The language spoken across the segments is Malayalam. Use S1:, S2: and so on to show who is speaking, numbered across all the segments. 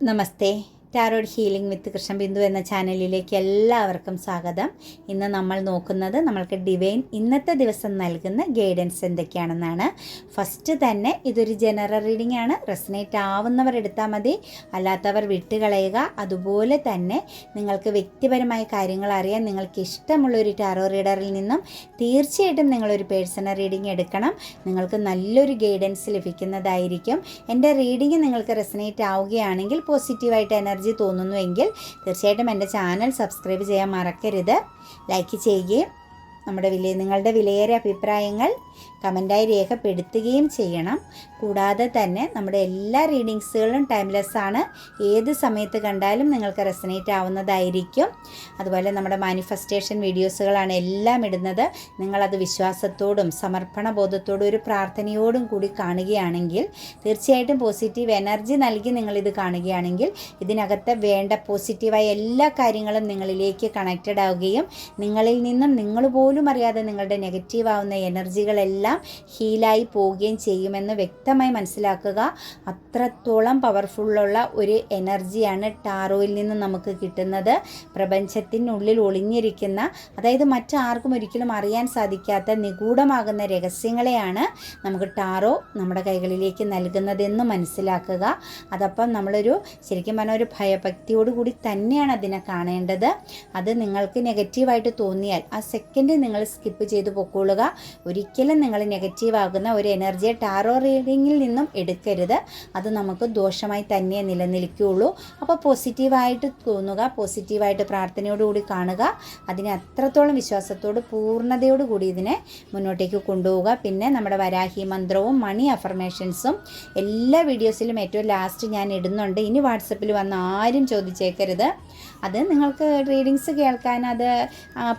S1: നമസ്തേ. ടാരോഡ് ഹീലിംഗ് വിത്ത് കൃഷ്ണബിന്ദു എന്ന ചാനലിലേക്ക് എല്ലാവർക്കും സ്വാഗതം. ഇന്ന് നമ്മൾ നോക്കുന്നത് നമ്മൾക്ക് ഡിവൈൻ ഇന്നത്തെ ദിവസം നൽകുന്ന ഗൈഡൻസ് എന്തൊക്കെയാണെന്നാണ്. ഫസ്റ്റ് തന്നെ ഇതൊരു ജനറൽ റീഡിംഗ് ആണ്. റെസനേറ്റ് ആവുന്നവർ എടുത്താൽ മതി, അല്ലാത്തവർ വിട്ടുകളയുക. അതുപോലെ തന്നെ നിങ്ങൾക്ക് വ്യക്തിപരമായ കാര്യങ്ങൾ അറിയാൻ നിങ്ങൾക്ക് ഇഷ്ടമുള്ളൊരു ടാരോ റീഡറിൽ നിന്നും തീർച്ചയായിട്ടും നിങ്ങളൊരു പേഴ്സണൽ റീഡിംഗ് എടുക്കണം. നിങ്ങൾക്ക് നല്ലൊരു ഗൈഡൻസ് ലഭിക്കുന്നതായിരിക്കും. എൻ്റെ റീഡിംഗ് നിങ്ങൾക്ക് റെസനേറ്റ് ആവുകയാണെങ്കിൽ, പോസിറ്റീവായിട്ട് എനർജി തോന്നുന്നുവെങ്കിൽ തീർച്ചയായിട്ടും എൻ്റെ ചാനൽ സബ്സ്ക്രൈബ് ചെയ്യാൻ മറക്കരുത്. ലൈക്ക് ചെയ്യുകയും നിങ്ങളുടെ വിലയേറിയ അഭിപ്രായങ്ങൾ കമൻറ്റായി രേഖപ്പെടുത്തുകയും ചെയ്യണം. കൂടാതെ തന്നെ നമ്മുടെ എല്ലാ റീഡിങ്സുകളും ടൈംലെസ് ആണ്. ഏത് സമയത്ത് കണ്ടാലും നിങ്ങൾക്ക് റെസനേറ്റ് ആവുന്നതായിരിക്കും. അതുപോലെ നമ്മുടെ മാനിഫെസ്റ്റേഷൻ വീഡിയോസുകളാണ് എല്ലാം ഇടുന്നത്. നിങ്ങളത് വിശ്വാസത്തോടും സമർപ്പണ ബോധത്തോടും ഒരു പ്രാർത്ഥനയോടും കൂടി കാണുകയാണെങ്കിൽ, തീർച്ചയായിട്ടും പോസിറ്റീവ് എനർജി നൽകി നിങ്ങളിത് കാണുകയാണെങ്കിൽ ഇതിനകത്ത് വേണ്ട പോസിറ്റീവായ എല്ലാ കാര്യങ്ങളും നിങ്ങളിലേക്ക് കണക്റ്റഡ് ആവുകയും നിങ്ങളിൽ നിന്നും നിങ്ങൾ പോലും അറിയാതെ നിങ്ങളുടെ നെഗറ്റീവ് ആവുന്ന എനർജികളെല്ലാം ഹീലായി പോവുകയും ചെയ്യുമെന്ന് വ്യക്തമായി മനസ്സിലാക്കുക. അത്രത്തോളം പവർഫുള്ളുള്ള ഒരു എനർജിയാണ് ടാറോയിൽ നിന്ന് നമുക്ക് കിട്ടുന്നത്. പ്രപഞ്ചത്തിനുള്ളിൽ ഒളിഞ്ഞിരിക്കുന്ന, അതായത് മറ്റാർക്കും ഒരിക്കലും അറിയാൻ സാധിക്കാത്ത നിഗൂഢമാകുന്ന രഹസ്യങ്ങളെയാണ് നമുക്ക് ടാറോ നമ്മുടെ കൈകളിലേക്ക് നൽകുന്നതെന്ന് മനസ്സിലാക്കുക. അതപ്പം നമ്മളൊരു ശരിക്കും പറഞ്ഞാൽ ഒരു ഭയഭക്തിയോടുകൂടി തന്നെയാണ് അതിനെ കാണേണ്ടത്. അത് നിങ്ങൾക്ക് നെഗറ്റീവായിട്ട് തോന്നിയാൽ ആ സെക്കൻഡ് നിങ്ങൾ സ്കിപ്പ് ചെയ്ത് പൊക്കോളുക. ഒരിക്കലും നിങ്ങൾ നെഗറ്റീവ് ആകുന്ന ഒരു എനർജിയെ ടാറോ റീഡിങ്ങിൽ നിന്നും എടുക്കരുത്. അത് നമുക്ക് ദോഷമായി തന്നെ നിലനിൽക്കുകയുള്ളൂ. അപ്പോൾ പോസിറ്റീവായിട്ട് തോന്നുക, പോസിറ്റീവായിട്ട് പ്രാർത്ഥനയോടുകൂടി കാണുക. അതിനെ അത്രത്തോളം വിശ്വാസത്തോട് പൂർണ്ണതയോടുകൂടി ഇതിനെ മുന്നോട്ടേക്ക് കൊണ്ടുപോവുക. പിന്നെ നമ്മുടെ വരാഹി മന്ത്രവും മണി അഫർമേഷൻസും എല്ലാ വീഡിയോസിലും ഏറ്റവും ലാസ്റ്റ് ഞാൻ ഇടുന്നുണ്ട്. ഇനി വാട്സപ്പിൽ വന്ന് ആരും ചോദിച്ചേക്കരുത്. അത് നിങ്ങൾക്ക് റീഡിങ്സ് കേൾക്കാൻ അത്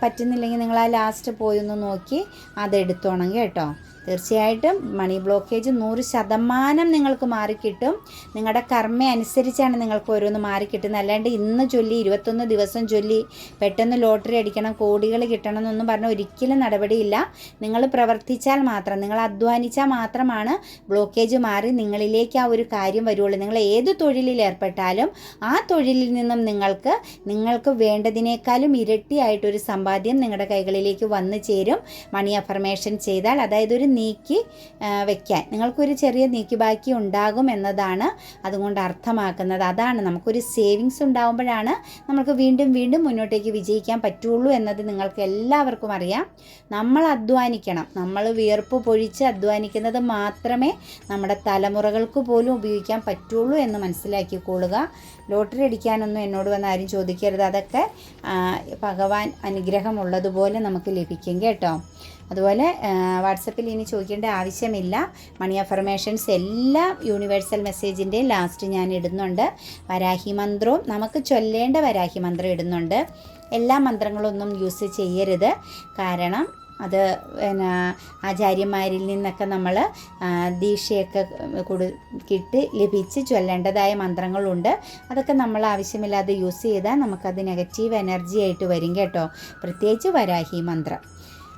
S1: പറ്റുന്നില്ലെങ്കിൽ നിങ്ങൾ ആ ലാസ്റ്റ് പോയി ഒന്ന് നോക്കി അത് എടുത്തോണം കേട്ടോ. തീർച്ചയായിട്ടും മണി ബ്ലോക്കേജ് 100% നിങ്ങൾക്ക് മാറിക്കിട്ടും. നിങ്ങളുടെ കർമ്മ അനുസരിച്ചാണ് നിങ്ങൾക്ക് ഓരോന്ന് മാറിക്കിട്ടുന്നത്. അല്ലാണ്ട് ഇന്ന് ചൊല്ലി 21 ദിവസം ചൊല്ലി പെട്ടെന്ന് ലോട്ടറി അടിക്കണം, കോടികൾ കിട്ടണം എന്നൊന്നും പറഞ്ഞാൽ ഒരിക്കലും നടപടിയില്ല. നിങ്ങൾ പ്രവർത്തിച്ചാൽ മാത്രം, നിങ്ങൾ അധ്വാനിച്ചാൽ മാത്രമാണ് ബ്ലോക്കേജ് മാറി നിങ്ങളിലേക്ക് ആ ഒരു കാര്യം വരുള്ളൂ. നിങ്ങൾ ഏത് തൊഴിലിൽ ഏർപ്പെട്ടാലും ആ തൊഴിലിൽ നിന്നും നിങ്ങൾക്ക് വേണ്ടതിനേക്കാളും ഇരട്ടിയായിട്ടൊരു സമ്പാദ്യം നിങ്ങളുടെ കൈകളിലേക്ക് വന്നു ചേരും. മണി അഫർമേഷൻ ചെയ്താൽ, അതായത് ഒരു നീക്കി വയ്ക്കാൻ നിങ്ങൾക്കൊരു ചെറിയ നീക്കി ബാക്കി ഉണ്ടാകും എന്നതാണ് അതുകൊണ്ട് അർത്ഥമാക്കുന്നത്. അതാണ് നമുക്കൊരു സേവിങ്സ് ഉണ്ടാകുമ്പോഴാണ് നമുക്ക് വീണ്ടും വീണ്ടും മുന്നോട്ടേക്ക് വിജയിക്കാൻ പറ്റുള്ളൂ എന്നത് നിങ്ങൾക്ക് എല്ലാവർക്കും അറിയാം. നമ്മൾ അധ്വാനിക്കണം. നമ്മൾ വിയർപ്പ് പൊഴിച്ച് അധ്വാനിക്കുന്നത് മാത്രമേ നമ്മുടെ തലമുറകൾക്ക് പോലും ഉപയോഗിക്കാൻ പറ്റുള്ളൂ എന്ന് മനസ്സിലാക്കിക്കൊള്ളുക. ലോട്ടറി അടിക്കാനൊന്നും എന്നോട് വന്ന് ആരും ചോദിക്കരുത്. അതൊക്കെ ഭഗവാൻ അനുഗ്രഹമുള്ളതുപോലെ നമുക്ക് ലഭിക്കും കേട്ടോ. അതുപോലെ വാട്സപ്പിൽ ഇനി ചോദിക്കേണ്ട ആവശ്യമില്ല. മണി അഫർമേഷൻസ് എല്ലാ യൂണിവേഴ്സൽ മെസ്സേജിൻ്റെയും ലാസ്റ്റ് ഞാൻ ഇടുന്നുണ്ട്. വരാഹി മന്ത്രവും നമുക്ക് ചൊല്ലേണ്ട വരാഹി മന്ത്രം ഇടുന്നുണ്ട്. എല്ലാ മന്ത്രങ്ങളൊന്നും യൂസ് ചെയ്യരുത്. കാരണം അത് ആചാര്യന്മാരിൽ നിന്നൊക്കെ നമ്മൾ ദീക്ഷയൊക്കെ കൊടുക്കിട്ട് ലഭിച്ച് ചൊല്ലേണ്ടതായ മന്ത്രങ്ങളുണ്ട്. അതൊക്കെ നമ്മൾ ആവശ്യമില്ലാതെ യൂസ് ചെയ്താൽ നമുക്കത് നെഗറ്റീവ് എനർജി ആയിട്ട് വരും കേട്ടോ. പ്രത്യേകിച്ച് വരാഹി മന്ത്രം.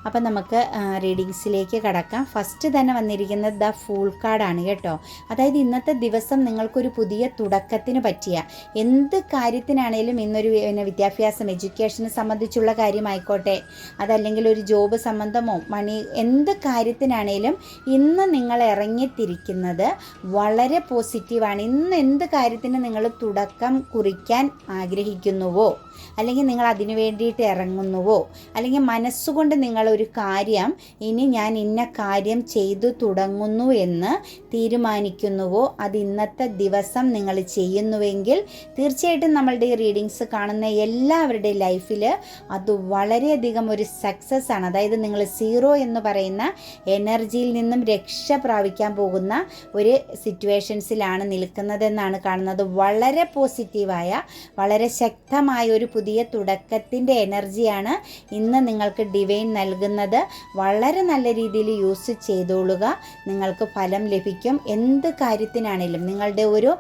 S1: അപ്പം നമുക്ക് റീഡിങ്സിലേക്ക് കടക്കാം. ഫസ്റ്റ് തന്നെ വന്നിരിക്കുന്നത് ദ ഫൂൾ കാർഡാണ് കേട്ടോ. അതായത് ഇന്നത്തെ ദിവസം നിങ്ങൾക്കൊരു പുതിയ തുടക്കത്തിന് പറ്റിയ എന്ത് കാര്യത്തിനാണേലും, ഇന്നൊരു വിദ്യാഭ്യാസം എഡ്യൂക്കേഷനെ സംബന്ധിച്ചുള്ള കാര്യമായിക്കോട്ടെ, അതല്ലെങ്കിൽ ഒരു ജോബ് സംബന്ധമോ എന്ത് കാര്യത്തിനാണേലും ഇന്ന് നിങ്ങൾ ഇറങ്ങിത്തിരിക്കുന്നത് വളരെ പോസിറ്റീവാണ്. ഇന്ന് എന്ത് കാര്യത്തിന് നിങ്ങൾ തുടക്കം കുറിക്കാൻ ആഗ്രഹിക്കുന്നുവോ, അല്ലെങ്കിൽ നിങ്ങൾ അതിനു വേണ്ടിയിട്ട് ഇറങ്ങുന്നുവോ, അല്ലെങ്കിൽ മനസ്സുകൊണ്ട് നിങ്ങളൊരു കാര്യം ഇനി ഞാൻ ഇന്ന കാര്യം ചെയ്തു തുടങ്ങുന്നു എന്ന് തീരുമാനിക്കുന്നുവോ, അത് ഇന്നത്തെ ദിവസം നിങ്ങൾ ചെയ്യുന്നുവെങ്കിൽ തീർച്ചയായിട്ടും നമ്മളുടെ ഈ റീഡിങ്സ് കാണുന്ന എല്ലാവരുടെ ലൈഫിൽ അത് വളരെയധികം ഒരു സക്സസ് ആണ്. അതായത് നിങ്ങൾ 0 എന്ന് പറയുന്ന എനർജിയിൽ നിന്നും രക്ഷ പ്രാപിക്കാൻ പോകുന്ന ഒരു സിറ്റുവേഷൻസിലാണ് നിൽക്കുന്നതെന്നാണ് കാണുന്നത്. വളരെ പോസിറ്റീവായ, വളരെ ശക്തമായ ഒരു പുതിയ തുടക്കത്തിൻ്റെ എനർജിയാണ് ഇന്ന് നിങ്ങൾക്ക് ഡിവൈൻ നൽകുന്നത്. നൽകുന്നത് വളരെ നല്ല രീതിയിൽ യൂസ് ചെയ്തോളുക. നിങ്ങൾക്ക് ഫലം ലഭിക്കും. എന്ത് കാര്യത്തിനാണെങ്കിലും നിങ്ങളുടെ ഒരു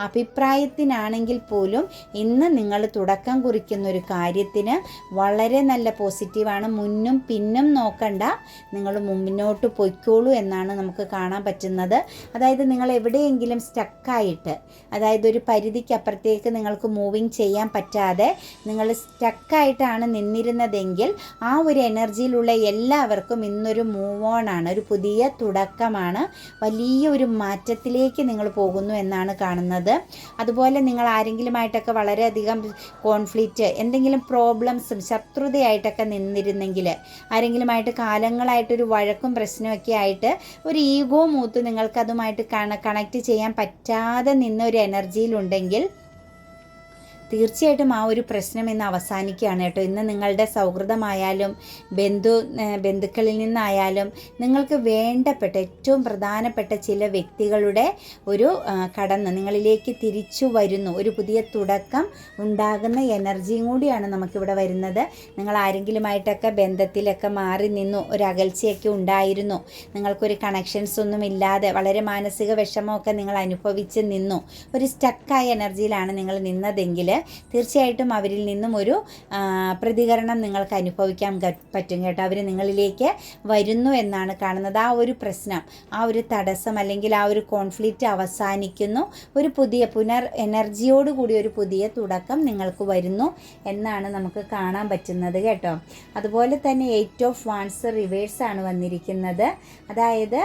S1: അഭിപ്രായത്തിനാണെങ്കിൽ പോലും ഇന്ന് നിങ്ങൾ തുടക്കം കുറിക്കുന്ന ഒരു കാര്യത്തിന് വളരെ നല്ല പോസിറ്റീവാണ്. മുന്നും പിന്നും നോക്കണ്ട, നിങ്ങൾ മുന്നോട്ട് പൊയ്ക്കോളൂ എന്നാണ് നമുക്ക് കാണാൻ പറ്റുന്നത്. അതായത് നിങ്ങൾ എവിടെയെങ്കിലും സ്റ്റക്കായിട്ട്, അതായത് ഒരു പരിധിക്കപ്പുറത്തേക്ക് നിങ്ങൾക്ക് മൂവിങ് ചെയ്യാൻ പറ്റാതെ നിങ്ങൾ സ്റ്റക്കായിട്ടാണ് നിന്നിരുന്നതെങ്കിൽ ആ ഒരു എനർജിയിലുള്ള എല്ലാവർക്കും ഇന്നൊരു മൂവ് ഓൺ ആണ്, ഒരു പുതിയ തുടക്കമാണ്, വലിയ ഒരു മാറ്റത്തിലേക്ക് നിങ്ങൾ പോകുന്നു എന്നാണ് കാണുന്നത്. അതുപോലെ നിങ്ങൾ ആരെങ്കിലുമായിട്ടൊക്കെ വളരെയധികം കോൺഫ്ലിക്റ്റ്, എന്തെങ്കിലും പ്രോബ്ലംസും ശത്രുതയായിട്ടൊക്കെ നിന്നിരുന്നെങ്കിൽ, ആരെങ്കിലുമായിട്ട് കാലങ്ങളായിട്ടൊരു വഴക്കും പ്രശ്നമൊക്കെ ആയിട്ട് ഒരു ഈഗോ മൂത്ത് നിങ്ങൾക്കതുമായിട്ട് കണക്റ്റ് ചെയ്യാൻ പറ്റാതെ നിന്നൊരു എനർജിയിലുണ്ടെങ്കിൽ തീർച്ചയായിട്ടും ആ ഒരു പ്രശ്നം ഇന്ന് അവസാനിക്കുകയാണ് കേട്ടോ. ഇന്ന് നിങ്ങളുടെ സൗഹൃദമായാലും ബന്ധുക്കളിൽ നിന്നായാലും നിങ്ങൾക്ക് വേണ്ടപ്പെട്ട ഏറ്റവും പ്രധാനപ്പെട്ട ചില വ്യക്തികളുടെ ഒരു കടന്ന് നിങ്ങളിലേക്ക് തിരിച്ചു വരുന്നു, ഒരു പുതിയ തുടക്കം ഉണ്ടാകുന്ന എനർജിയും കൂടിയാണ് നമുക്കിവിടെ വരുന്നത്. നിങ്ങൾ ആരെങ്കിലുമായിട്ടൊക്കെ ബന്ധത്തിലൊക്കെ മാറി നിന്നു, ഒരു അകൽച്ചയൊക്കെ ഉണ്ടായിരുന്നു, നിങ്ങൾക്കൊരു കണക്ഷൻസ് ഒന്നും ഇല്ലാതെ വളരെ മാനസിക വിഷമമൊക്കെ നിങ്ങൾ അനുഭവിച്ച് നിന്നു, ഒരു സ്റ്റക്കായ എനർജിയിലാണ് നിങ്ങൾ നിന്നതെങ്കിൽ തീർച്ചയായിട്ടും അവരിൽ നിന്നും ഒരു പ്രതികരണം നിങ്ങൾക്ക് അനുഭവിക്കാൻ പറ്റും കേട്ടോ. അവർ നിങ്ങളിലേക്ക് വരുന്നു എന്നാണ് കാണുന്നത്. ആ ഒരു പ്രശ്നം, ആ ഒരു തടസ്സം അല്ലെങ്കിൽ ആ ഒരു കോൺഫ്ലിക്റ്റ് അവസാനിക്കുന്നു. ഒരു പുതിയ എനർജിയോടുകൂടി ഒരു പുതിയ തുടക്കം നിങ്ങൾക്ക് വരുന്നു എന്നാണ് നമുക്ക് കാണാൻ പറ്റുന്നത് കേട്ടോ. അതുപോലെ തന്നെ 8 ഓഫ് വാൻസ് റിവേഴ്സാണ് വന്നിരിക്കുന്നത്. അതായത്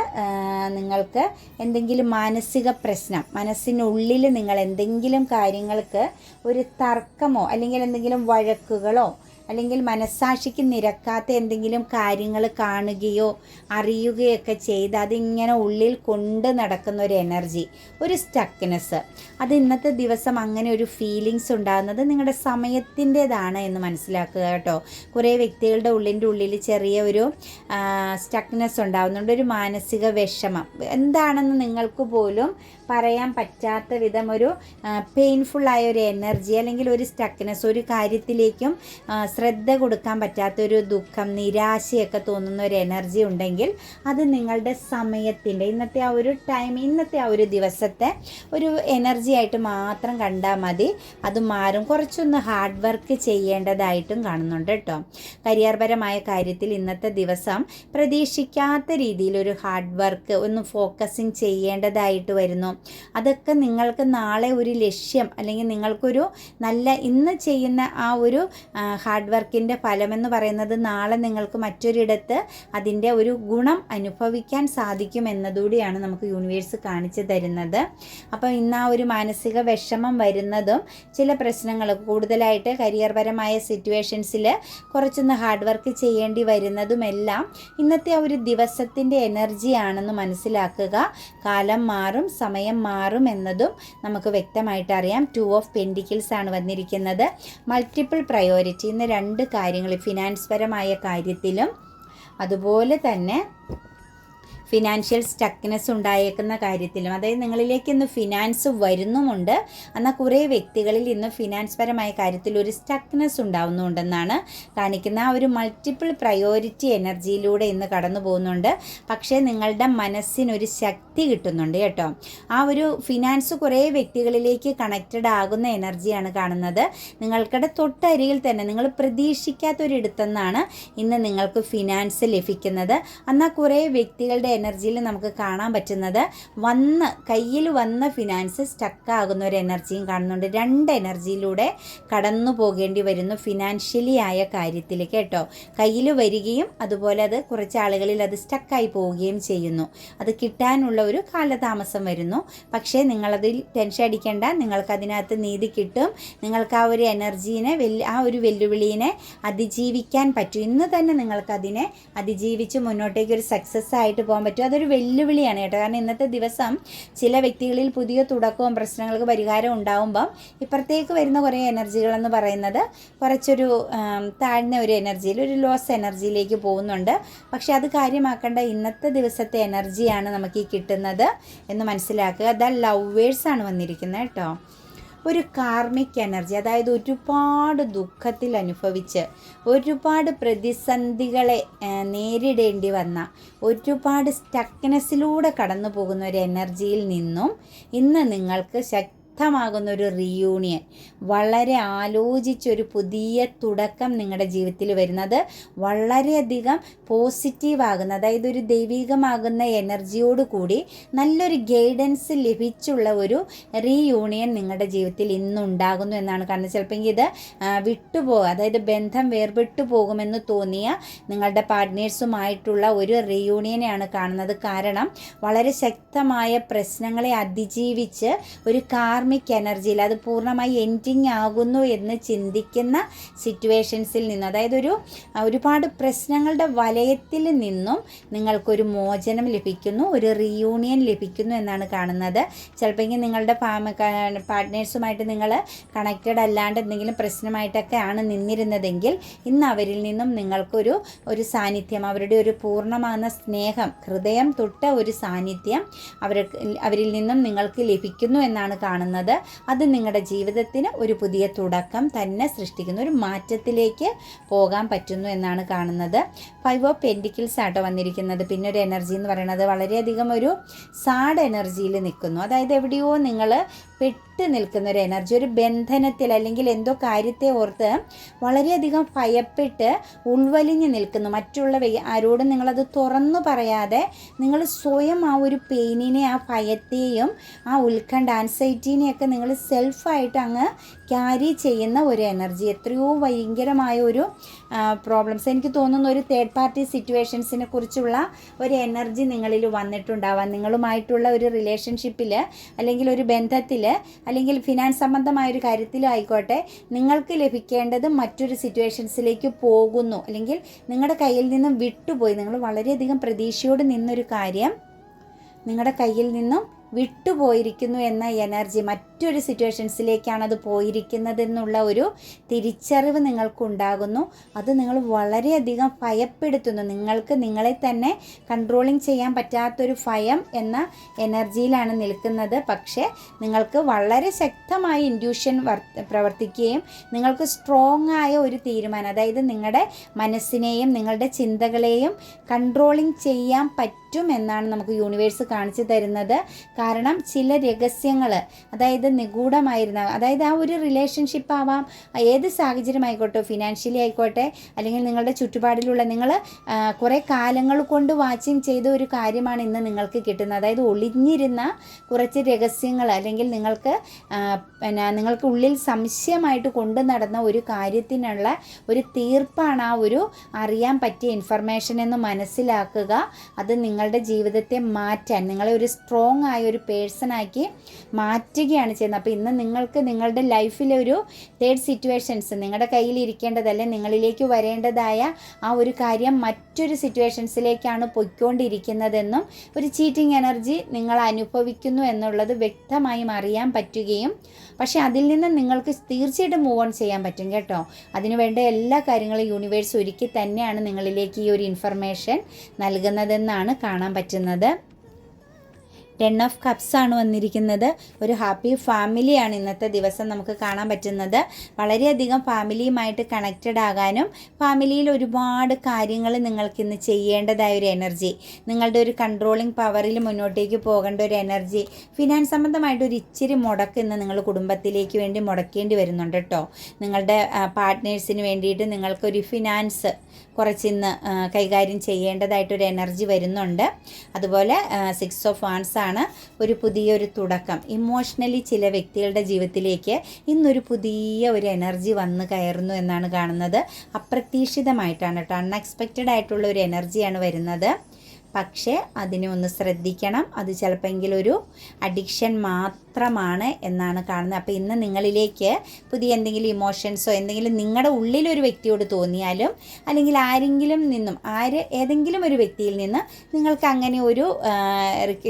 S1: നിങ്ങൾക്ക് എന്തെങ്കിലും മാനസിക പ്രശ്നം, മനസ്സിനുള്ളിൽ നിങ്ങൾ എന്തെങ്കിലും കാര്യങ്ങൾക്ക് ഒരു തർക്കമോ അല്ലെങ്കിൽ എന്തെങ്കിലും വഴക്കുകളോ അല്ലെങ്കിൽ മനസ്സാക്ഷിക്ക് നിരക്കാത്ത എന്തെങ്കിലും കാര്യങ്ങൾ കാണുകയോ അറിയുകയൊക്കെ ചെയ്ത് അതിങ്ങനെ ഉള്ളിൽ കൊണ്ട് നടക്കുന്ന ഒരു എനർജി, ഒരു സ്റ്റക്നെസ്, അത് ഇന്നത്തെ ദിവസം അങ്ങനെ ഒരു ഫീലിങ്സ് ഉണ്ടാകുന്നത് നിങ്ങളുടെ സമയത്തിൻ്റെതാണ് എന്ന് മനസ്സിലാക്കുക കേട്ടോ. കുറേ വ്യക്തികളുടെ ഉള്ളിൽ ചെറിയ ഒരു സ്റ്റക്നെസ് ഉണ്ടാകുന്നുണ്ട്, ഒരു മാനസിക വിഷമം, എന്താണെന്ന് നിങ്ങൾക്ക് പോലും പറയാൻ പറ്റാത്ത വിധം ഒരു പെയിൻഫുള്ളായ ഒരു എനർജി അല്ലെങ്കിൽ ഒരു സ്റ്റക്നെസ്, ഒരു കാര്യത്തിലേക്കും ശ്രദ്ധ കൊടുക്കാൻ പറ്റാത്തൊരു ദുഃഖം, നിരാശയൊക്കെ തോന്നുന്ന ഒരു എനർജി ഉണ്ടെങ്കിൽ അത് നിങ്ങളുടെ സമയത്തിൻ്റെ ഇന്നത്തെ ആ ഒരു ടൈം, ഇന്നത്തെ ആ ഒരു ദിവസത്തെ ഒരു എനർജി ആയിട്ട് മാത്രം കണ്ടാൽ മതി. അത് മാറും. കുറച്ചൊന്ന് ഹാർഡ് വർക്ക് ചെയ്യേണ്ടതായിട്ടും കാണുന്നുണ്ട് കേട്ടോ. കരിയർപരമായ കാര്യത്തിൽ ഇന്നത്തെ ദിവസം പ്രതീക്ഷിക്കാത്ത രീതിയിലൊരു ഹാർഡ് വർക്ക്, ഒന്ന് ഫോക്കസിങ് ചെയ്യേണ്ടതായിട്ട് വരുന്നു. അതൊക്കെ നിങ്ങൾക്ക് നാളെ ഒരു ലക്ഷ്യം അല്ലെങ്കിൽ നിങ്ങൾക്കൊരു നല്ല ഇന്ന് ചെയ്യുന്ന ആ ഒരു ഹാർഡ് വർക്കിൻ്റെ ഫലമെന്ന് പറയുന്നത് നാളെ നിങ്ങൾക്ക് മറ്റൊരിടത്ത് അതിൻ്റെ ഒരു ഗുണം അനുഭവിക്കാൻ സാധിക്കും എന്നതുകൂടിയാണ് നമുക്ക് യൂണിവേഴ്സ് കാണിച്ചു തരുന്നത്. അപ്പോൾ ഇന്ന് ആ ഒരു മാനസിക വിഷമം വരുന്നതും ചില പ്രശ്നങ്ങൾ കൂടുതലായിട്ട് കരിയർപരമായ സിറ്റുവേഷൻസിൽ കുറച്ചൊന്ന് ഹാർഡ് വർക്ക് ചെയ്യേണ്ടി വരുന്നതുമെല്ലാം ഇന്നത്തെ ആ ഒരു ദിവസത്തിൻ്റെ എനർജിയാണെന്ന് മനസ്സിലാക്കുക. കാലം മാറും, സമയം മാറും എന്നതും നമുക്ക് വ്യക്തമായിട്ട് അറിയാം. 2 ഓഫ് പെൻഡിക്കിൾസ് ആണ് വന്നിരിക്കുന്നത്. മൾട്ടിപ്പിൾ പ്രയോറിറ്റി, ഇന്ന് 2 കാര്യങ്ങൾ, ഫിനാൻസ് പരമായ കാര്യത്തിലും അതുപോലെ തന്നെ ഫിനാൻഷ്യൽ സ്റ്റക്നെസ് ഉണ്ടായേക്കുന്ന കാര്യത്തിലും, അതായത് നിങ്ങളിലേക്ക് ഇന്ന് ഫിനാൻസ് വരുന്നുമുണ്ട്, എന്നാൽ കുറേ വ്യക്തികളിൽ ഇന്ന് ഫിനാൻസ് പരമായ കാര്യത്തിൽ ഒരു സ്റ്റക്നെസ് ഉണ്ടാവുന്നുണ്ടെന്നാണ് കാണിക്കുന്ന. ആ ഒരു മൾട്ടിപ്പിൾ പ്രയോറിറ്റി എനർജിയിലൂടെ ഇന്ന് കടന്നു പോകുന്നുണ്ട്. പക്ഷേ നിങ്ങളുടെ മനസ്സിനൊരു ശക്തി കിട്ടുന്നുണ്ട് കേട്ടോ. ആ ഒരു ഫിനാൻസ് കുറേ വ്യക്തികളിലേക്ക് കണക്റ്റഡ് ആകുന്ന എനർജിയാണ് കാണുന്നത്. നിങ്ങൾക്കിടെ തൊട്ടരികിൽ തന്നെ നിങ്ങൾ പ്രതീക്ഷിക്കാത്തൊരിടത്തുനിന്നാണ് ഇന്ന് നിങ്ങൾക്ക് ഫിനാൻസ് ലഭിക്കുന്നത്. എന്നാൽ കുറേ വ്യക്തികളുടെ എനർജിയിൽ നമുക്ക് കാണാൻ പറ്റുന്നത് കയ്യിൽ വന്ന ഫിനാൻസ് സ്റ്റക്കാകുന്ന ഒരു എനർജിയും കാണുന്നുണ്ട്. 2 എനർജിയിലൂടെ കടന്നു പോകേണ്ടി വരുന്നു ഫിനാൻഷ്യലി ആയ കാര്യത്തിൽ കേട്ടോ. കയ്യിൽ വരികയും അതുപോലെ അത് കുറച്ച് ആളുകളിൽ അത് സ്റ്റക്കായി പോവുകയും ചെയ്യുന്നു. അത് കിട്ടാനുള്ള ഒരു കാലതാമസം വരുന്നു. പക്ഷേ നിങ്ങളതിൽ ടെൻഷൻ അടിക്കേണ്ട, നിങ്ങൾക്കതിനകത്ത് നീതി കിട്ടും. നിങ്ങൾക്ക് ആ ഒരു എനർജീനെ ആ ഒരു വെല്ലുവിളിയെ അതിജീവിക്കാൻ പറ്റും. ഇന്ന് തന്നെ നിങ്ങൾക്കതിനെ അതിജീവിച്ച് മുന്നോട്ടേക്ക് ഒരു സക്സസ് ആയിട്ട് പോകാൻ പറ്റും. അതൊരു വെല്ലുവിളിയാണ് കേട്ടോ. കാരണം ഇന്നത്തെ ദിവസം ചില വ്യക്തികളിൽ പുതിയ തുടക്കവും പ്രശ്നങ്ങൾക്ക് പരിഹാരം ഉണ്ടാകുമ്പം ഇപ്പുറത്തേക്ക് വരുന്ന കുറേ എനർജികളെന്ന് പറയുന്നത് കുറച്ചൊരു താഴ്ന്ന ഒരു എനർജിയിൽ, ഒരു ലോസ് എനർജിയിലേക്ക് പോകുന്നുണ്ട്. പക്ഷെ അത് കാര്യമാക്കേണ്ട ഇന്നത്തെ ദിവസത്തെ എനർജിയാണ് നമുക്ക് ഈ കിട്ടുന്നത് എന്ന് മനസ്സിലാക്കുക. ലവേഴ്സാണ് വന്നിരിക്കുന്നത് കേട്ടോ. ഒരു കാർമിക് എനർജി, അതായത് ഒരുപാട് ദുഃഖത്തിൽ അനുഭവിച്ച് ഒരുപാട് പ്രതിസന്ധികളെ നേരിടേണ്ടി വന്ന ഒരുപാട് സ്റ്റക്നെസ്സിലൂടെ കടന്നു പോകുന്ന ഒരു എനർജിയിൽ നിന്നും ഇന്ന് നിങ്ങൾക്ക് ശക്തമാകുന്ന ഒരു റീയൂണിയൻ, വളരെ ആലോചിച്ചൊരു പുതിയ തുടക്കം നിങ്ങളുടെ ജീവിതത്തിൽ വരുന്നത് വളരെയധികം പോസിറ്റീവാകുന്ന, അതായത് ഒരു ദൈവികമാകുന്ന എനർജിയോട് കൂടി നല്ലൊരു ഗൈഡൻസ് ലഭിച്ചുള്ള ഒരു റീയൂണിയൻ നിങ്ങളുടെ ജീവിതത്തിൽ ഇന്നുണ്ടാകുന്നു എന്നാണ് കാണുന്നത്. ചിലപ്പോൾ ഇത് വിട്ടുപോകുക, അതായത് ബന്ധം വേർപെട്ടു പോകുമെന്ന് തോന്നിയ നിങ്ങളുടെ പാർട്ട്നേഴ്സുമായിട്ടുള്ള ഒരു റീയൂണിയനെയാണ് കാണുന്നത്. കാരണം വളരെ ശക്തമായ പ്രശ്നങ്ങളെ അതിജീവിച്ച് ഒരു കാർമിക് എനർജിയിൽ അത് പൂർണ്ണമായി എൻഡിങ് ആകുന്നു എന്ന് ചിന്തിക്കുന്ന സിറ്റുവേഷൻസിൽ നിന്നും, അതായത് ഒരുപാട് പ്രശ്നങ്ങളുടെ വലയത്തിൽ നിന്നും നിങ്ങൾക്കൊരു മോചനം ലഭിക്കുന്നു, ഒരു റീയൂണിയൻ ലഭിക്കുന്നു എന്നാണ് കാണുന്നത്. ചിലപ്പോൾ നിങ്ങളുടെ പാർട്ട്നേഴ്സുമായിട്ട് നിങ്ങൾ കണക്റ്റഡ് അല്ലാണ്ട് എന്തെങ്കിലും പ്രശ്നമായിട്ടൊക്കെ ആണ് നിന്നിരുന്നതെങ്കിൽ ഇന്ന് അവരിൽ നിന്നും നിങ്ങൾക്കൊരു സാന്നിധ്യം, അവരുടെ ഒരു പൂർണ്ണമാകുന്ന സ്നേഹം, ഹൃദയം തൊട്ട ഒരു സാന്നിധ്യം അവരിൽ നിന്നും നിങ്ങൾക്ക് ലഭിക്കുന്നു എന്നാണ് കാണുന്നത്. അത് നിങ്ങളുടെ ജീവിതത്തിന് ഒരു പുതിയ തുടക്കം തന്നെ സൃഷ്ടിക്കുന്നു, ഒരു മാറ്റത്തിലേക്ക് പോകാൻ പറ്റുന്നു എന്നാണ് കാണുന്നത്. 5 ഓഫ് പെൻറ്റിക്കിൾസ് ആട്ടോ വന്നിരിക്കുന്നത്. പിന്നെ ഒരു എനർജി എന്ന് പറയുന്നത് വളരെയധികം ഒരു സാഡ് എനർജിയിൽ നിൽക്കുന്നു, അതായത് എവിടെയോ നിങ്ങൾ പെട്ട് നിൽക്കുന്ന ഒരു എനർജി, ഒരു ബന്ധനത്തിൽ അല്ലെങ്കിൽ എന്തോ കാര്യത്തെ ഓർത്ത് വളരെയധികം ഭയപ്പെട്ട് ഉൾവലിഞ്ഞ് നിൽക്കുന്നു. മറ്റുള്ള ആരോടും നിങ്ങളത് തുറന്നു പറയാതെ നിങ്ങൾ സ്വയം ആ ഒരു പെയിനിനെ, ആ ഭയത്തെയും ആ ഉത്കണ്ഠ ആൻസൈറ്റീനെയൊക്കെ നിങ്ങൾ സെൽഫായിട്ട് അങ്ങ് ക്യാരി ചെയ്യുന്ന ഒരു എനർജി. എത്രയോ ഭയങ്കരമായ ഒരു പ്രോബ്ലംസ്, എനിക്ക് തോന്നുന്ന ഒരു തേർഡ് പാർട്ടി സിറ്റുവേഷൻസിനെ കുറിച്ചുള്ള ഒരു എനർജി നിങ്ങളിൽ വന്നിട്ടുണ്ടാവാം. നിങ്ങളുമായിട്ടുള്ള ഒരു റിലേഷൻഷിപ്പിൽ അല്ലെങ്കിൽ ഒരു ബന്ധത്തിൽ അല്ലെങ്കിൽ ഫിനാൻസ് സംബന്ധമായൊരു കാര്യത്തിലും ആയിക്കോട്ടെ, നിങ്ങൾക്ക് ലഭിക്കേണ്ടത് മറ്റൊരു സിറ്റുവേഷൻസിലേക്ക് പോകുന്നു, അല്ലെങ്കിൽ നിങ്ങളുടെ കയ്യിൽ നിന്നും വിട്ടുപോയി, നിങ്ങൾ വളരെയധികം പ്രതീക്ഷയോട് നിന്നൊരു കാര്യം നിങ്ങളുടെ കയ്യിൽ നിന്നും വിട്ടുപോയിരിക്കുന്നു എന്ന എനർജി, മറ്റൊരു സിറ്റുവേഷൻസിലേക്കാണ് അത് പോയിരിക്കുന്നതെന്നുള്ള ഒരു തിരിച്ചറിവ് നിങ്ങൾക്കുണ്ടാകുന്നു. അത് നിങ്ങൾ വളരെയധികം ഭയപ്പെടുത്തുന്നു, നിങ്ങൾക്ക് നിങ്ങളെ തന്നെ കൺട്രോളിങ് ചെയ്യാൻ പറ്റാത്തൊരു ഭയം എന്ന എനർജിയിലാണ് നിൽക്കുന്നത്. പക്ഷേ നിങ്ങൾക്ക് വളരെ ശക്തമായ ഇൻഡ്യൂഷൻ പ്രവർത്തിക്കുകയും നിങ്ങൾക്ക് സ്ട്രോങ് ആയ ഒരു തീരുമാനം, അതായത് നിങ്ങളുടെ മനസ്സിനെയും നിങ്ങളുടെ ചിന്തകളെയും കൺട്രോളിങ് ചെയ്യാൻ പറ്റുമെന്നാണ് നമുക്ക് യൂണിവേഴ്സ് കാണിച്ചു തരുന്നത്. കാരണം ചില രഹസ്യങ്ങൾ, അതായത് നിഗൂഢമായിരുന്ന, അതായത് ആ ഒരു റിലേഷൻഷിപ്പ് ആവാം, ഏത് സാഹചര്യം ആയിക്കോട്ടെ, ഫിനാൻഷ്യലി ആയിക്കോട്ടെ, അല്ലെങ്കിൽ നിങ്ങളുടെ ചുറ്റുപാടിലുള്ള നിങ്ങൾ കുറേ കാലങ്ങൾ കൊണ്ട് വാച്ചിങ് ചെയ്ത ഒരു കാര്യമാണ് ഇന്ന് നിങ്ങൾക്ക് കിട്ടുന്നത്. അതായത് ഒളിഞ്ഞിരുന്ന കുറച്ച് രഹസ്യങ്ങൾ, അല്ലെങ്കിൽ നിങ്ങൾക്ക് ഉള്ളിൽ സംശയമായിട്ട് കൊണ്ടു നടന്ന ഒരു കാര്യത്തിനുള്ള ഒരു തീർപ്പാണ് ആ ഒരു അറിയാൻ പറ്റിയ ഇൻഫർമേഷൻ എന്ന് മനസ്സിലാക്കുക. അത് നിങ്ങളുടെ ജീവിതത്തെ മാറ്റാൻ, നിങ്ങളെ ഒരു സ്ട്രോങ് ആയ ഒരു പേഴ്സണാക്കി മാറ്റുകയാണ് ചെയ്യുന്നത്. അപ്പോൾ ഇന്ന് നിങ്ങൾക്ക് നിങ്ങളുടെ ലൈഫിലെ ഒരു തേർഡ് സിറ്റുവേഷൻസ് നിങ്ങളുടെ കയ്യിൽ ഇരിക്കേണ്ടതല്ല, നിങ്ങളിലേക്ക് വരേണ്ടതായ ആ ഒരു കാര്യം മറ്റൊരു സിറ്റുവേഷൻസിലേക്കാണ് പൊയ്ക്കൊണ്ടിരിക്കുന്നതെന്നും ഒരു ചീറ്റിംഗ് എനർജി നിങ്ങൾ അനുഭവിക്കുന്നു എന്നുള്ളത് വ്യക്തമായും അറിയാൻ പറ്റുകയും, പക്ഷേ അതിൽ നിന്ന് നിങ്ങൾക്ക് തീർച്ചയായിട്ടും മൂവ് ഓൺ ചെയ്യാൻ പറ്റും കേട്ടോ. അതിനുവേണ്ട എല്ലാ കാര്യങ്ങളും യൂണിവേഴ്സ് ഒരുക്കി തന്നെയാണ് നിങ്ങളിലേക്ക് ഈ ഒരു ഇൻഫർമേഷൻ നൽകുന്നതെന്നാണ് കാണാൻ പറ്റുന്നത്. 10 ഓഫ് കപ്സ് ആണ് വന്നിരിക്കുന്നത്. ഒരു ഹാപ്പി ഫാമിലിയാണ് ഇന്നത്തെ ദിവസം നമുക്ക് കാണാൻ പറ്റുന്നത്. വളരെയധികം ഫാമിലിയുമായിട്ട് കണക്റ്റഡ് ആകാനും ഫാമിലിയിൽ ഒരുപാട് കാര്യങ്ങൾ നിങ്ങൾക്കിന്ന് ചെയ്യേണ്ടതായ ഒരു എനർജി, നിങ്ങളുടെ ഒരു കൺട്രോളിങ് പവറിൽ മുന്നോട്ടേക്ക് പോകേണ്ട ഒരു എനർജി, ഫിനാൻസ് സംബന്ധമായിട്ട് ഒരു ഇച്ചിരി മുടക്ക് ഇന്ന് നിങ്ങൾ കുടുംബത്തിലേക്ക് വേണ്ടി മുടക്കേണ്ടി വരുന്നുണ്ട് കേട്ടോ. നിങ്ങളുടെ പാർട്ട്നേഴ്സിന് വേണ്ടിയിട്ട് നിങ്ങൾക്കൊരു ഫിനാൻസ് കുറച്ചിന്ന് കൈകാര്യം ചെയ്യേണ്ടതായിട്ടൊരു എനർജി വരുന്നുണ്ട്. അതുപോലെ 6 ഓഫ് വാൻസ് ആണ് ഒരു പുതിയൊരു തുടക്കം. ഇമോഷണലി ചില വ്യക്തികളുടെ ജീവിതത്തിലേക്ക് ഇന്നൊരു പുതിയ ഒരു എനർജി വന്ന് കയറുന്നു എന്നാണ് കാണുന്നത്. അപ്രതീക്ഷിതമായിട്ടാണ് കേട്ടോ, അൺഎക്സ്പെക്റ്റഡ് ആയിട്ടുള്ള ഒരു എനർജിയാണ് വരുന്നത്. പക്ഷേ അതിനെ ഒന്ന് ശ്രദ്ധിക്കണം, അത് ചിലപ്പോൾ ഒരു അഡിക്ഷൻ മാത്രമാണ് എന്നാണ് കാണുന്നത്. അപ്പോൾ ഇന്ന് നിങ്ങളിലേക്ക് പുതിയ എന്തെങ്കിലും ഇമോഷൻസോ എന്തെങ്കിലും നിങ്ങളുടെ ഉള്ളിലൊരു വ്യക്തിയോട് തോന്നിയാലും, അല്ലെങ്കിൽ ആരെങ്കിലും നിന്നും ഏതെങ്കിലും ഒരു വ്യക്തിയിൽ നിന്ന് നിങ്ങൾക്ക് അങ്ങനെ ഒരു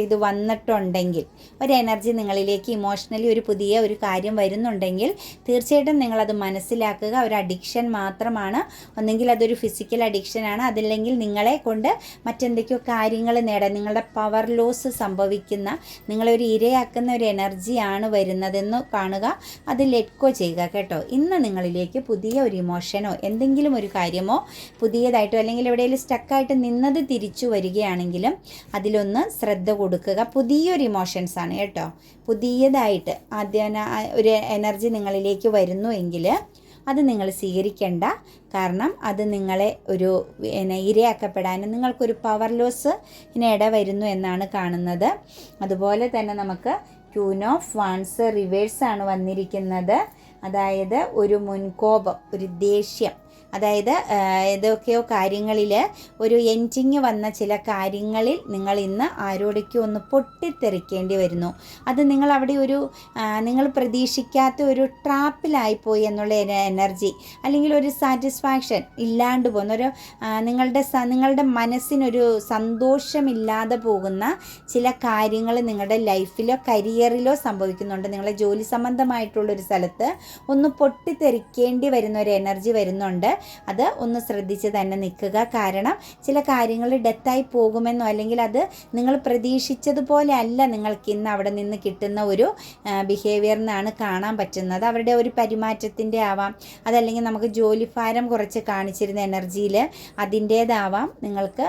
S1: ഇത് വന്നിട്ടുണ്ടെങ്കിൽ, ഒരു എനർജി നിങ്ങളിലേക്ക് ഇമോഷണലി ഒരു പുതിയ ഒരു കാര്യം വരുന്നുണ്ടെങ്കിൽ തീർച്ചയായിട്ടും നിങ്ങളത് മനസ്സിലാക്കുക. ഒരു അഡിക്ഷൻ മാത്രമാണ്, ഒന്നെങ്കിൽ അതൊരു ഫിസിക്കൽ അഡിക്ഷനാണ്, അതല്ലെങ്കിൽ നിങ്ങളെ കൊണ്ട് മറ്റെന്തൊക്കെയോ കാര്യങ്ങൾ നേടാൻ നിങ്ങളുടെ പവർ ലോസ് സംഭവിക്കുന്ന, നിങ്ങളൊരു ഇരയാക്കുന്ന ഒരു എനർജിയാണ് വരുന്നതെന്ന് കാണുക. അത് ലെറ്റ് ഗോ ചെയ്യുക കേട്ടോ. ഇന്ന് നിങ്ങളിലേക്ക് പുതിയ ഒരു ഇമോഷനോ എന്തെങ്കിലും ഒരു കാര്യമോ പുതിയതായിട്ടോ അല്ലെങ്കിൽ എവിടെയെങ്കിലും സ്റ്റക്കായിട്ട് നിന്നത് തിരിച്ചു വരികയാണെങ്കിലും അതിലൊന്ന് ശ്രദ്ധ കൊടുക്കുക. പുതിയൊരു ഇമോഷൻസാണ് കേട്ടോ. പുതിയതായിട്ട് ആദ്യം ഒരു എനർജി നിങ്ങളിലേക്ക് വരുന്നു എങ്കിൽ അത് നിങ്ങൾ സ്വീകരിക്കേണ്ട. കാരണം അത് നിങ്ങളെ ഒരു ഇരയാക്കപ്പെടാനും നിങ്ങൾക്കൊരു പവർ ലോസ് ഇട വരുന്നു എന്നാണ് കാണുന്നത്. അതുപോലെ തന്നെ നമുക്ക് ക്യൂൻ ഓഫ് വാൺസ് റിവേഴ്സാണ് വന്നിരിക്കുന്നത്. അതായത് ഒരു മുൻകോപം, ഒരു ദേഷ്യം, അതായത് ഏതൊക്കെയോ കാര്യങ്ങളിൽ ഒരു എൻഡിങ് വന്ന ചില കാര്യങ്ങളിൽ നിങ്ങൾ ഇന്ന് ആരോടേക്കോ ഒന്ന് പൊട്ടിത്തെറിക്കേണ്ടി വരുന്നു. അത് നിങ്ങൾ അവിടെ നിങ്ങൾ പ്രതീക്ഷിക്കാത്ത ഒരു ട്രാപ്പിലായിപ്പോയി എന്നുള്ള എനർജി, അല്ലെങ്കിൽ ഒരു സാറ്റിസ്ഫാക്ഷൻ ഇല്ലാണ്ട് പോകുന്ന നിങ്ങളുടെ മനസ്സിനൊരു സന്തോഷമില്ലാതെ പോകുന്ന ചില കാര്യങ്ങൾ നിങ്ങളുടെ ലൈഫിലോ കരിയറിലോ സംഭവിക്കുന്നുണ്ട്. നിങ്ങളെ ജോലി സംബന്ധമായിട്ടുള്ളൊരു സ്ഥലത്ത് ഒന്ന് പൊട്ടിത്തെറിക്കേണ്ടി വരുന്ന ഒരു എനർജി വരുന്നുണ്ട്. അത് ഒന്ന് ശ്രദ്ധിച്ച് തന്നെ നിൽക്കുക. കാരണം ചില കാര്യങ്ങൾ ഡെത്തായി പോകുമെന്നോ അല്ലെങ്കിൽ അത് നിങ്ങൾ പ്രതീക്ഷിച്ചതുപോലെ അല്ല നിങ്ങൾക്ക് ഇന്ന് അവിടെ നിന്ന് കിട്ടുന്ന ഒരു ബിഹേവിയറിനാണ് കാണാൻ പറ്റുന്നത്. അവരുടെ ഒരു പെരുമാറ്റത്തിൻ്റെ ആവാം, അതല്ലെങ്കിൽ നമുക്ക് ജോലിഭാരം കുറച്ച് കാണിച്ചിരുന്ന എനർജിയിൽ അതിൻ്റേതാവാം. നിങ്ങൾക്ക്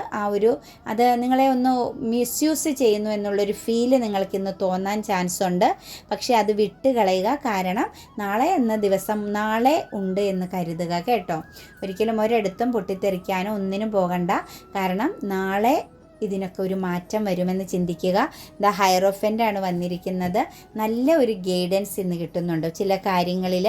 S1: അത് നിങ്ങളെ ഒന്ന് മിസ്യൂസ് ചെയ്യുന്നു എന്നുള്ളൊരു ഫീല് നിങ്ങൾക്കിന്ന് തോന്നാൻ ചാൻസ് ഉണ്ട്. പക്ഷേ അത് വിട്ടുകളയുക. കാരണം നാളെ എന്ന ദിവസം നാളെ ഉണ്ട് എന്ന് കരുതുക കേട്ടോ. ഒരിക്കലും ഒരിടത്തും പൊട്ടിത്തെറിക്കാനോ ഒന്നിനും പോകണ്ട. കാരണം നാളെ ഇതിനൊക്കെ ഒരു മാറ്റം വരുമെന്ന് ചിന്തിക്കുക. ദ ഹയറോഫൻ്റാണ് വന്നിരിക്കുന്നത്. നല്ല ഒരു ഗൈഡൻസ് ഇന്ന് കിട്ടുന്നുണ്ട്. ചില കാര്യങ്ങളിൽ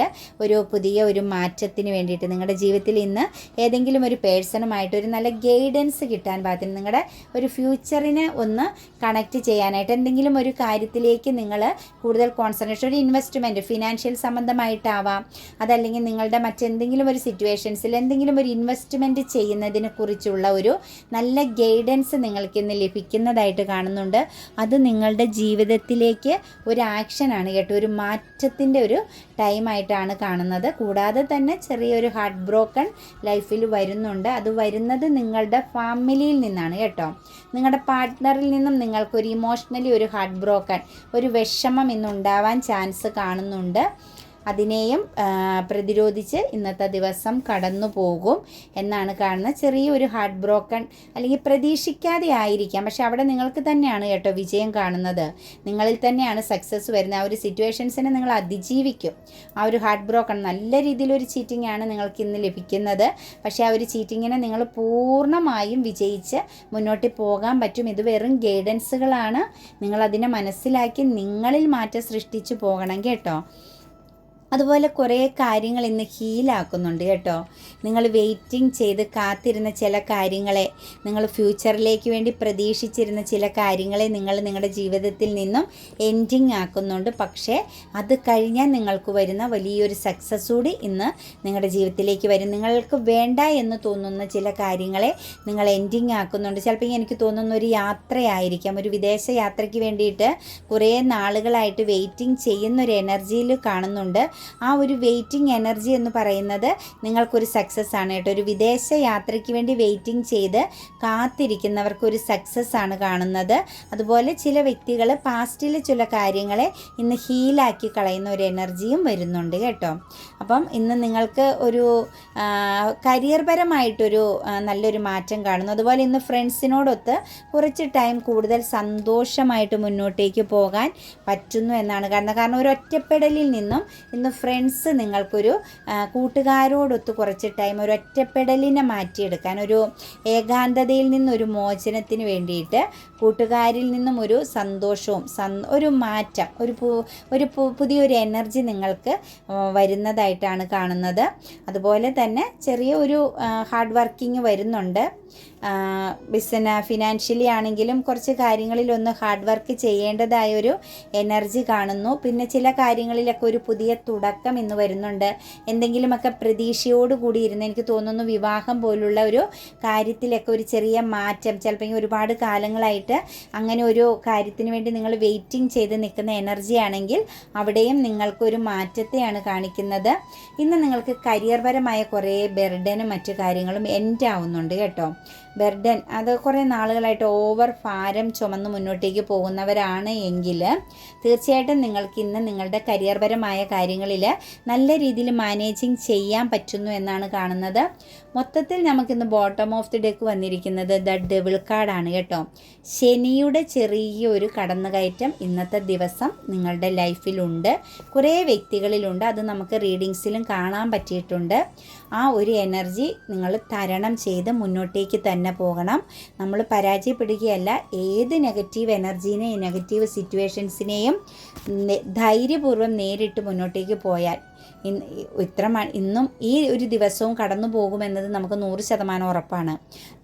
S1: പുതിയ ഒരു മാറ്റത്തിന് വേണ്ടിയിട്ട് നിങ്ങളുടെ ജീവിതത്തിൽ ഇന്ന് ഏതെങ്കിലും ഒരു പേഴ്സണുമായിട്ട് ഒരു നല്ല ഗൈഡൻസ് കിട്ടാൻ പാകത്തിന് നിങ്ങളുടെ ഒരു ഫ്യൂച്ചറിനെ ഒന്ന് കണക്റ്റ് ചെയ്യാനായിട്ട് എന്തെങ്കിലും ഒരു കാര്യത്തിലേക്ക് നിങ്ങൾ കൂടുതൽ കോൺസെൻട്രേഷൻ, ഒരു ഇൻവെസ്റ്റ്മെൻറ്റ് ഫിനാൻഷ്യൽ സംബന്ധമായിട്ടാവാം, അതല്ലെങ്കിൽ നിങ്ങളുടെ മറ്റെന്തെങ്കിലും ഒരു സിറ്റുവേഷൻസിൽ എന്തെങ്കിലും ഒരു ഇൻവെസ്റ്റ്മെൻറ്റ് ചെയ്യുന്നതിനെ കുറിച്ചുള്ള ഒരു നല്ല ഗൈഡൻസ് നിങ്ങൾക്കിന്ന് ലഭിക്കുന്നതായിട്ട് കാണുന്നുണ്ട്. അത് നിങ്ങളുടെ ജീവിതത്തിലേക്ക് ഒരു ആക്ഷനാണ് കേട്ടോ, ഒരു മാറ്റത്തിൻ്റെ ഒരു ടൈമായിട്ടാണ് കാണുന്നത്. കൂടാതെ തന്നെ ചെറിയൊരു ഹാർട്ട് ബ്രോക്കൺ ലൈഫിൽ വരുന്നുണ്ട്. അത് വരുന്നത് നിങ്ങളുടെ ഫാമിലിയിൽ നിന്നാണ് കേട്ടോ. നിങ്ങളുടെ പാർട്ട്ണറിൽ നിന്നും നിങ്ങൾക്കൊരു ഇമോഷണലി ഒരു ഹാർട്ട് ബ്രോക്കൺ, ഒരു വിഷമം ഇന്നുണ്ടാവാൻ ചാൻസ് കാണുന്നുണ്ട്. അതിനെയും പ്രതിരോധിച്ച് ഇന്നത്തെ ദിവസം കടന്നു പോകും എന്നാണ് കാണുന്നത്. ചെറിയൊരു ഹാർട്ട് ബ്രോക്കൺ അല്ലെങ്കിൽ പ്രതീക്ഷിക്കാതെ ആയിരിക്കാം, പക്ഷെ അവിടെ നിങ്ങൾക്ക് തന്നെയാണ് കേട്ടോ വിജയം കാണുന്നത്. നിങ്ങളിൽ തന്നെയാണ് സക്സസ് വരുന്നത്. ആ ഒരു സിറ്റുവേഷൻസിനെ നിങ്ങൾ അതിജീവിക്കും. ആ ഒരു ഹാർട്ട് ബ്രോക്കൺ നല്ല രീതിയിലൊരു ചീറ്റിംഗ് ആണ് നിങ്ങൾക്ക് ഇന്ന് ലഭിക്കുന്നത്. പക്ഷേ ആ ഒരു ചീറ്റിങ്ങിനെ നിങ്ങൾ പൂർണ്ണമായും വിജയിച്ച് മുന്നോട്ട് പോകാൻ പറ്റും. ഇത് വെറും ഗൈഡൻസുകളാണ്. നിങ്ങളതിനെ മനസ്സിലാക്കി നിങ്ങളിൽ മാറ്റം സൃഷ്ടിച്ചു പോകണം കേട്ടോ. അതുപോലെ കുറേ കാര്യങ്ങൾ ഇന്ന് ഹീലാക്കുന്നുണ്ട് കേട്ടോ. നിങ്ങൾ വെയിറ്റിംഗ് ചെയ്ത് കാത്തിരുന്ന ചില കാര്യങ്ങളെ, നിങ്ങൾ ഫ്യൂച്ചറിലേക്ക് വേണ്ടി പ്രതീക്ഷിച്ചിരുന്ന ചില കാര്യങ്ങളെ നിങ്ങളുടെ ജീവിതത്തിൽ നിന്നും എൻഡിങ് ആക്കുന്നുണ്ട്. പക്ഷേ അത് കഴിഞ്ഞാൽ നിങ്ങൾക്ക് വരുന്ന വലിയൊരു സക്സസ് കൂടി ഇന്ന് നിങ്ങളുടെ ജീവിതത്തിലേക്ക് വരും. നിങ്ങൾക്ക് വേണ്ട എന്ന് തോന്നുന്ന ചില കാര്യങ്ങളെ നിങ്ങൾ എൻഡിങ് ആക്കുന്നുണ്ട്. ചിലപ്പോൾ എനിക്ക് തോന്നുന്ന ഒരു യാത്രയായിരിക്കാം, ഒരു വിദേശ യാത്രയ്ക്ക് വേണ്ടിയിട്ട് കുറേ നാളുകളായിട്ട് വെയിറ്റിംഗ് ചെയ്യുന്നൊരു എനർജിയിൽ കാണുന്നുണ്ട്. ആ ഒരു വെയിറ്റിംഗ് എനർജി എന്ന് പറയുന്നത് നിങ്ങൾക്കൊരു സക്സസ് ആണ് കേട്ടോ. ഒരു വിദേശ യാത്രയ്ക്ക് വേണ്ടി വെയിറ്റിംഗ് ചെയ്ത് കാത്തിരിക്കുന്നവർക്കൊരു സക്സസ് ആണ് കാണുന്നത്. അതുപോലെ ചില വ്യക്തികൾ പാസ്റ്റിൽ ചില കാര്യങ്ങളെ ഇന്ന് ഹീലാക്കി കളയുന്ന ഒരു എനർജിയും വരുന്നുണ്ട് കേട്ടോ. അപ്പം ഇന്ന് നിങ്ങൾക്ക് ഒരു കരിയർപരമായിട്ടൊരു നല്ലൊരു മാറ്റം കാണുന്നു. അതുപോലെ ഇന്ന് ഫ്രണ്ട്സിനോടൊത്ത് കുറച്ച് ടൈം കൂടുതൽ സന്തോഷമായിട്ട് മുന്നോട്ടേക്ക് പോകാൻ പറ്റുന്നു എന്നാണ് കാണുന്നത്. കാരണം ഒരു ഒറ്റപ്പെടലിൽ നിന്നും ഇന്ന് ഫ്രണ്ട്സ് നിങ്ങൾക്കൊരു കൂട്ടുകാരോടൊത്ത് കുറച്ച് ടൈം ഒരു ഒറ്റപ്പെടലിനെ മാറ്റിയെടുക്കാൻ, ഒരു ഏകാന്തതയിൽ നിന്നൊരു മോചനത്തിന് വേണ്ടിയിട്ട് കൂട്ടുകാരിൽ നിന്നും ഒരു സന്തോഷവും ഒരു മാറ്റം, ഒരു പുതിയൊരു എനർജി നിങ്ങൾക്ക് വരുന്നതായിട്ടാണ് കാണുന്നത്. അതുപോലെ തന്നെ ചെറിയ ഒരു ഹാർഡ് വർക്കിംഗ് വരുന്നുണ്ട്. ഫിനാൻഷ്യലി ആണെങ്കിലും കുറച്ച് കാര്യങ്ങളിലൊന്ന് ഹാർഡ് വർക്ക് ചെയ്യേണ്ടതായൊരു എനർജി കാണുന്നു. പിന്നെ ചില കാര്യങ്ങളിലൊക്കെ ഒരു പുതിയ തുടക്കം ഇന്ന് വരുന്നുണ്ട്. എന്തെങ്കിലുമൊക്കെ പ്രതീക്ഷയോടുകൂടി ഇരുന്ന് എനിക്ക് തോന്നുന്നു വിവാഹം പോലുള്ള ഒരു കാര്യത്തിലൊക്കെ ഒരു ചെറിയ മാറ്റം, ചിലപ്പോൾ ഒരുപാട് കാലങ്ങളായിട്ട് അങ്ങനെ ഒരു കാര്യത്തിന് വേണ്ടി നിങ്ങൾ വെയിറ്റിംഗ് ചെയ്ത് നിൽക്കുന്ന എനർജി ആണെങ്കിൽ അവിടെയും നിങ്ങൾക്കൊരു മാറ്റത്തെയാണ് കാണിക്കുന്നത്. ഇന്ന് നിങ്ങൾക്ക് കരിയർപരമായ കുറേ ബെർഡനും മറ്റു കാര്യങ്ങളും എൻഡ് ആവുന്നുണ്ട് കേട്ടോ. ബർഡൻ അത് കുറേ നാളുകളായിട്ട് ഓവർ ഭാരം ചുമന്ന് മുന്നോട്ടേക്ക് പോകുന്നവരാണ് എങ്കിൽ തീർച്ചയായിട്ടും നിങ്ങൾക്ക് ഇന്ന് നിങ്ങളുടെ കരിയർപരമായ കാര്യങ്ങളിൽ നല്ല രീതിയിൽ മാനേജിങ് ചെയ്യാൻ പറ്റുന്നു എന്നാണ് കാണുന്നത്. മൊത്തത്തിൽ നമുക്കിന്ന് ബോട്ടം ഓഫ് ദി ഡെക്ക് വന്നിരിക്കുന്നത് ദ ഡെവിൾ കാർഡാണ് കേട്ടോ. ശനിയുടെ ചെറിയൊരു കടന്നുകയറ്റം ഇന്നത്തെ ദിവസം നിങ്ങളുടെ ലൈഫിലുണ്ട്, കുറേ വ്യക്തികളിലുണ്ട്. അത് നമുക്ക് റീഡിങ്സിലും കാണാൻ പറ്റിയിട്ടുണ്ട്. ആ ഒരു എനർജി നിങ്ങൾ തരണം ചെയ്ത് മുന്നോട്ടേക്ക് തന്നെ പോകണം. നമ്മൾ പരാജയപ്പെടുകയല്ല. ഏത് നെഗറ്റീവ് എനർജീനെയും നെഗറ്റീവ് സിറ്റുവേഷൻസിനെയും ധൈര്യപൂർവ്വം നേരിട്ട് മുന്നോട്ടേക്ക് പോയാൽ ഇന്നും ഈ ഒരു ദിവസവും കടന്നു പോകുമെന്നത് നമുക്ക് 100% ഉറപ്പാണ്.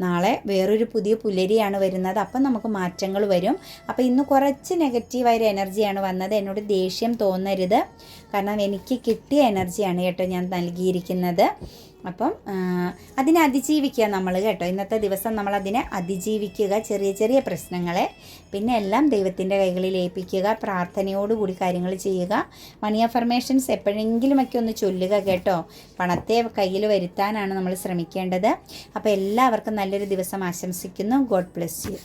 S1: നാളെ വേറൊരു പുതിയ പുലരിയാണ് വരുന്നത്. അപ്പം നമുക്ക് മാറ്റങ്ങൾ വരും. അപ്പോൾ ഇന്ന് കുറച്ച് നെഗറ്റീവായൊരു എനർജിയാണ് വന്നത്. എന്നോട് ദേഷ്യം തോന്നരുത്, കാരണം എനിക്ക് കിട്ടിയ എനർജിയാണ് കേട്ടോ ഞാൻ നൽകിയിരിക്കുന്നത്. അപ്പം അതിനെ അതിജീവിക്കുക നമ്മൾ കേട്ടോ. ഇന്നത്തെ ദിവസം നമ്മൾ അതിനെ അതിജീവിക്കുക, ചെറിയ ചെറിയ പ്രശ്നങ്ങളെ. പിന്നെ എല്ലാം ദൈവത്തിൻ്റെ കൈകളിൽ ഏൽപ്പിക്കുക, പ്രാർത്ഥനയോടുകൂടി കാര്യങ്ങൾ ചെയ്യുക. മണി അഫർമേഷൻസ് എപ്പോഴെങ്കിലുമൊക്കെ ഒന്ന് ചൊല്ലുക കേട്ടോ. പണത്തെ കയ്യിൽ വരുത്താനാണ് നമ്മൾ ശ്രമിക്കേണ്ടത്. അപ്പോൾ എല്ലാവർക്കും നല്ലൊരു ദിവസം ആശംസിക്കുന്നു. God bless you.